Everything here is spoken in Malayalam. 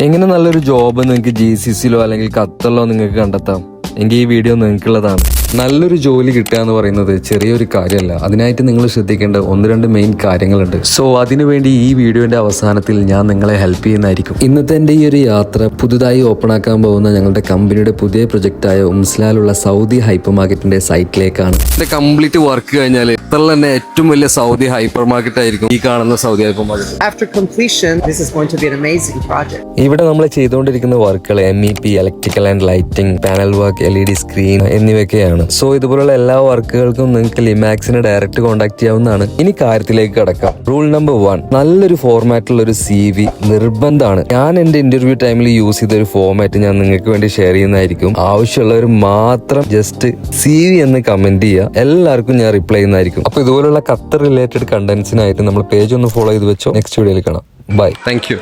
എങ്ങനെ നല്ലൊരു ജോബ് നിങ്ങൾക്ക് GCCയിലോ അല്ലെങ്കിൽ ഖത്തറിലോ നിങ്ങൾക്ക് കണ്ടെത്താം എങ്കിൽ ഈ വീഡിയോ നിങ്ങൾക്കുള്ളതാണ്. നല്ലൊരു ജോലി കിട്ടുക എന്ന് പറയുന്നത് ചെറിയൊരു കാര്യമല്ല. അതിനായിട്ട് നിങ്ങൾ ശ്രദ്ധിക്കേണ്ട 1-2 മെയിൻ കാര്യങ്ങളുണ്ട്. സോ അതിനുവേണ്ടി ഈ വീഡിയോന്റെ അവസാനത്തിൽ ഞാൻ നിങ്ങളെ ഹെൽപ്പ് ചെയ്യുന്നതായിരിക്കും. ഇന്നത്തെ എൻ്റെ ഈ ഒരു യാത്ര പുതുതായി ഓപ്പൺ ആക്കാൻ പോകുന്ന ഞങ്ങളുടെ കമ്പനിയുടെ പുതിയ പ്രൊജക്റ്റായ ഉംസ്ലാലുള്ള സൗദി ഹൈപ്പർ മാർക്കറ്റിന്റെ സൈറ്റിലേക്കാണ്. ഇതിന്റെ കംപ്ലീറ്റ് വർക്ക് കഴിഞ്ഞാൽ ഖത്തറിൽ തന്നെ ഏറ്റവും വലിയ സൗദി ഹൈപ്പർ മാർക്കറ്റ് ആയിരിക്കും ഈ കാണുന്ന Saudi hyper market. After completion, this is going to be an amazing project. ഇവിടെ നമ്മൾ ചെയ്തുകൊണ്ടിരിക്കുന്ന വർക്കുകൾ MEP, electrical and lighting, panel work, LED screen എന്നിവയൊക്കെയാണ്. സോ ഇതുപോലുള്ള എല്ലാ വർക്കുകൾക്കും നിങ്ങൾക്ക് ലിമാക്സിനെ ഡയറക്റ്റ് കോൺടാക്ട് ചെയ്യാവുന്നതാണ്. ഇനി കാര്യത്തിലേക്ക് കടക്കാം. റൂൾ നമ്പർ 1, നല്ലൊരു ഫോർമാറ്റിലുള്ള ഒരു CV നിർബന്ധമാണ്. ഞാൻ എന്റെ ഇന്റർവ്യൂ ടൈമിൽ യൂസ് ചെയ്ത ഒരു ഫോർമാറ്റ് ഞാൻ നിങ്ങൾക്ക് വേണ്ടി ഷെയർ ചെയ്യുന്നതായിരിക്കും. ആവശ്യമുള്ളവർ മാത്രം ജസ്റ്റ് CV എന്ന് കമന്റ് ചെയ്യുക. എല്ലാവർക്കും ഞാൻ റിപ്ലൈ ചെയ്യുന്നതായിരിക്കും. അപ്പൊ ഇതുപോലുള്ള ഖത്തർ റിലേറ്റഡ് കണ്ടന്റ്സിനായിട്ട് നമ്മൾ പേജ് ഒന്ന് ഫോളോ ചെയ്ത് വെച്ചോ. നെക്സ്റ്റ് വീഡിയോയിൽ കാണാം. ബൈ. Thank you.